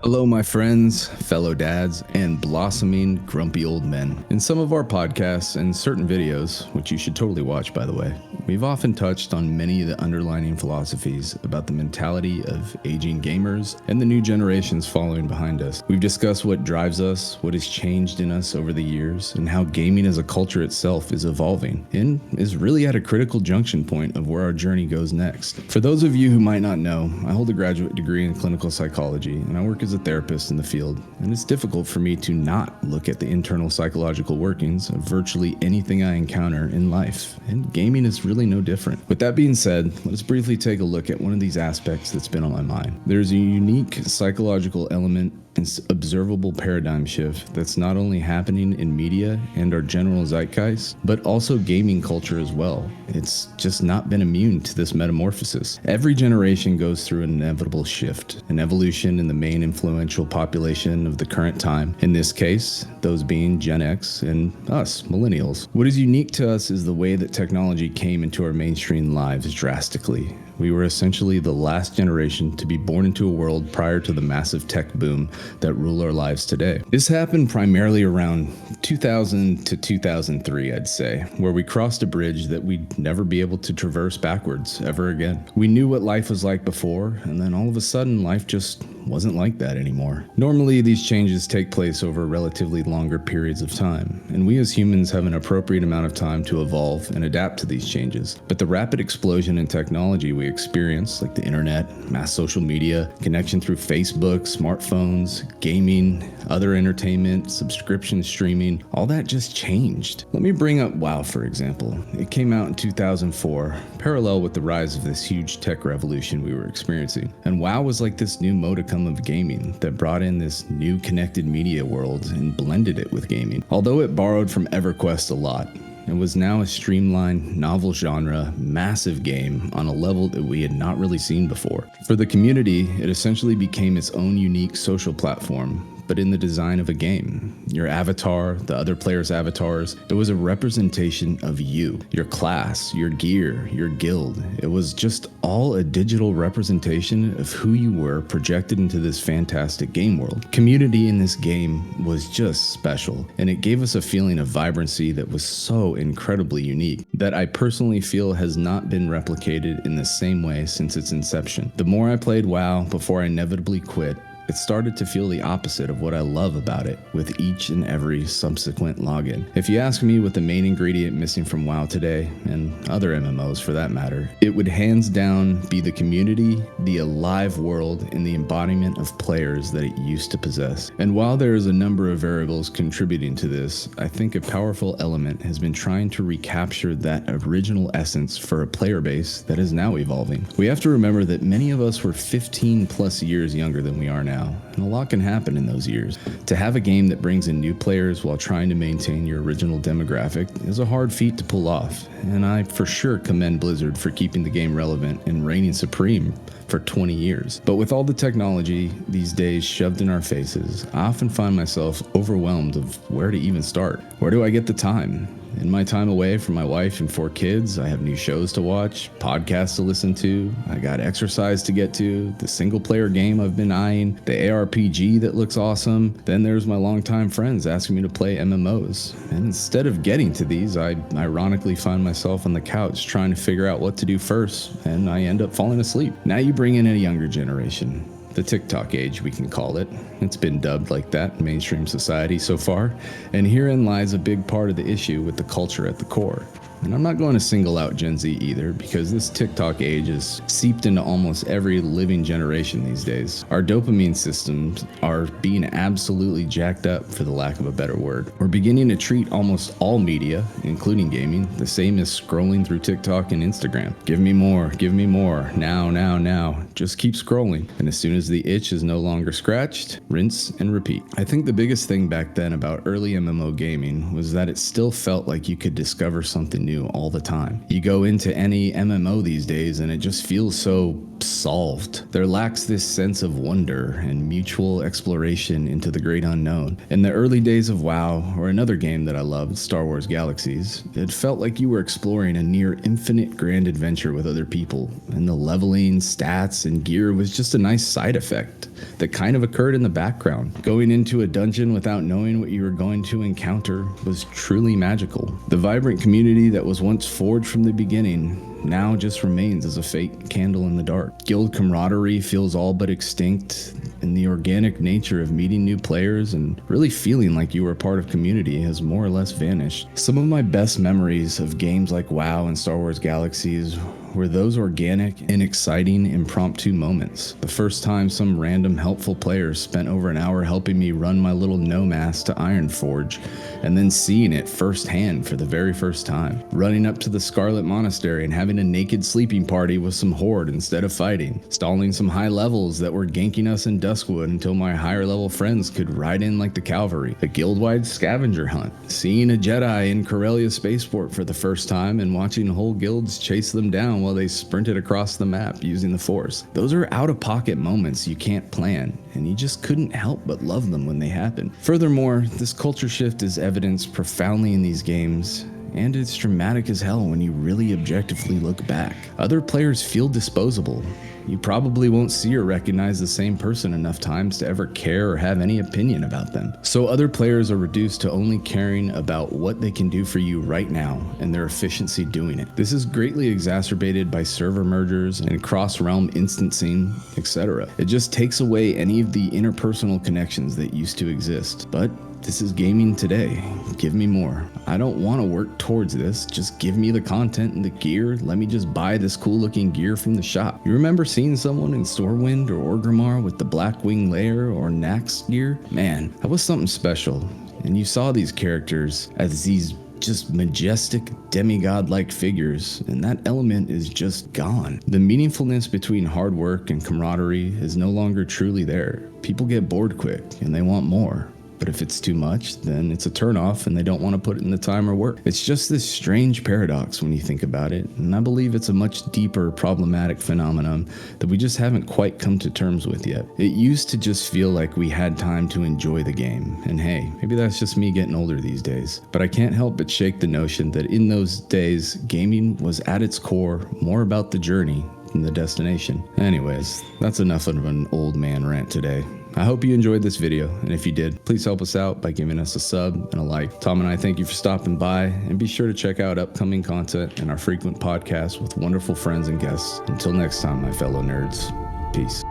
Hello, my friends, fellow dads, and blossoming grumpy old men. In some of our podcasts and certain videos, which you should totally watch by the way, we've often touched on many of the underlying philosophies about the mentality of aging gamers and the new generations following behind us. We've discussed what drives us, what has changed in us over the years, and how gaming as a culture itself is evolving and is really at a critical junction point of where our journey goes next. For those of you who might not know, I hold a graduate degree in clinical psychology and I work as a therapist in the field, and it's difficult for me to not look at the internal psychological workings of virtually anything I encounter in life, and gaming is really no different. With that being said, let's briefly take a look at one of these aspects that's been on my mind. There's a unique psychological element and observable paradigm shift that's not only happening in media and our general zeitgeist, but also gaming culture as well. It's just not been immune to this metamorphosis. Every generation goes through an inevitable shift, an evolution in the main influential population of the current time, in this case, those being Gen X and us, millennials. What is unique to us is the way that technology came into our mainstream lives drastically. We were essentially the last generation to be born into a world prior to the massive tech boom that rule our lives today. This happened primarily around 2000 to 2003, I'd say, where we crossed a bridge that we'd never be able to traverse backwards ever again. We knew what life was like before, and then all of a sudden, life just wasn't like that anymore. Normally, these changes take place over relatively longer periods of time, and we as humans have an appropriate amount of time to evolve and adapt to these changes. But the rapid explosion in technology we experience, like the internet, mass social media, connection through Facebook, smartphones, gaming, other entertainment, subscription streaming, all that just changed. Let me bring up WoW, for example. It came out in 2004, parallel with the rise of this huge tech revolution we were experiencing. And WoW was like this new modicum of gaming that brought in this new connected media world and blended it with gaming. Although it borrowed from EverQuest a lot, it was now a streamlined, novel genre, massive game on a level that we had not really seen before. For the community, it essentially became its own unique social platform, but in the design of a game. Your avatar, the other players' avatars, it was a representation of you, your class, your gear, your guild. It was just all a digital representation of who you were projected into this fantastic game world. Community in this game was just special, and it gave us a feeling of vibrancy that was so incredibly unique that I personally feel has not been replicated in the same way since its inception. The more I played WoW before I inevitably quit, it started to feel the opposite of what I love about it with each and every subsequent login. If you ask me what the main ingredient missing from WoW today, and other MMOs for that matter, it would hands down be the community, the alive world, and the embodiment of players that it used to possess. And while there is a number of variables contributing to this, I think a powerful element has been trying to recapture that original essence for a player base that is now evolving. We have to remember that many of us were 15 plus years younger than we are now, and a lot can happen in those years. To have a game that brings in new players while trying to maintain your original demographic is a hard feat to pull off, and I for sure commend Blizzard for keeping the game relevant and reigning supreme for 20 years. But with all the technology these days shoved in our faces, I often find myself overwhelmed of where to even start. Where do I get the time? In my time away from my wife and 4 kids, I have new shows to watch, podcasts to listen to, I got exercise to get to, the single player game I've been eyeing, the ARPG that looks awesome. Then there's my longtime friends asking me to play MMOs. And instead of getting to these, I ironically find myself on the couch trying to figure out what to do first, and I end up falling asleep. Now you bring in a younger generation. The TikTok age, we can call it. It's been dubbed like that in mainstream society so far, and herein lies a big part of the issue with the culture at the core. And I'm not going to single out Gen Z either, because this TikTok age is seeped into almost every living generation these days. Our dopamine systems are being absolutely jacked up, for the lack of a better word. We're beginning to treat almost all media, including gaming, the same as scrolling through TikTok and Instagram. Give me more, now, now, now. Just keep scrolling. And as soon as the itch is no longer scratched, rinse and repeat. I think the biggest thing back then about early MMO gaming was that it still felt like you could discover something new new all the time. You go into any MMO these days and it just feels so solved. There lacks this sense of wonder and mutual exploration into the great unknown. In the early days of WoW, or another game that I loved, Star Wars Galaxies, it felt like you were exploring a near infinite grand adventure with other people, and the leveling, stats, and gear was just a nice side effect that kind of occurred in the background. Going into a dungeon without knowing what you were going to encounter was truly magical. The vibrant community that was once forged from the beginning now just remains as a faint candle in the dark. Guild camaraderie feels all but extinct, and the organic nature of meeting new players and really feeling like you were part of community has more or less vanished. Some of my best memories of games like WoW and Star Wars Galaxies were those organic and exciting impromptu moments. The first time some random helpful player spent over an hour helping me run my little Nomass to Ironforge, and then seeing it firsthand for the very first time. Running up to the Scarlet Monastery and having a naked sleeping party with some horde instead of fighting. Stalling some high levels that were ganking us in Duskwood until my higher level friends could ride in like the cavalry. A guild-wide scavenger hunt. Seeing a Jedi in Corellia Spaceport for the first time and watching whole guilds chase them down while they sprinted across the map using the Force. Those are out-of-pocket moments you can't plan, and you just couldn't help but love them when they happen. Furthermore, this culture shift is evidenced profoundly in these games, and it's dramatic as hell when you really objectively look back. Other players feel disposable. You probably won't see or recognize the same person enough times to ever care or have any opinion about them. So other players are reduced to only caring about what they can do for you right now and their efficiency doing it. This is greatly exacerbated by server mergers and cross-realm instancing, etc. It just takes away any of the interpersonal connections that used to exist. But this is gaming today. Give me more. I don't want to work towards this. Just give me the content and the gear. Let me just buy this cool looking gear from the shop. You remember seeing someone in Stormwind or Orgrimmar with the Blackwing Lair or Nax gear? Man, that was something special. And you saw these characters as these just majestic demigod-like figures, and that element is just gone. The meaningfulness between hard work and camaraderie is no longer truly there. People get bored quick and they want more. But if it's too much, then it's a turnoff and they don't want to put it in the time or work. It's just this strange paradox when you think about it, and I believe it's a much deeper problematic phenomenon that we just haven't quite come to terms with yet. It used to just feel like we had time to enjoy the game, and hey, maybe that's just me getting older these days. But I can't help but shake the notion that in those days, gaming was at its core more about the journey than the destination. Anyways, that's enough of an old man rant today. I hope you enjoyed this video, and if you did, please help us out by giving us a sub and a like. Tom and I thank you for stopping by, and be sure to check out upcoming content and our frequent podcasts with wonderful friends and guests. Until next time, my fellow nerds, peace.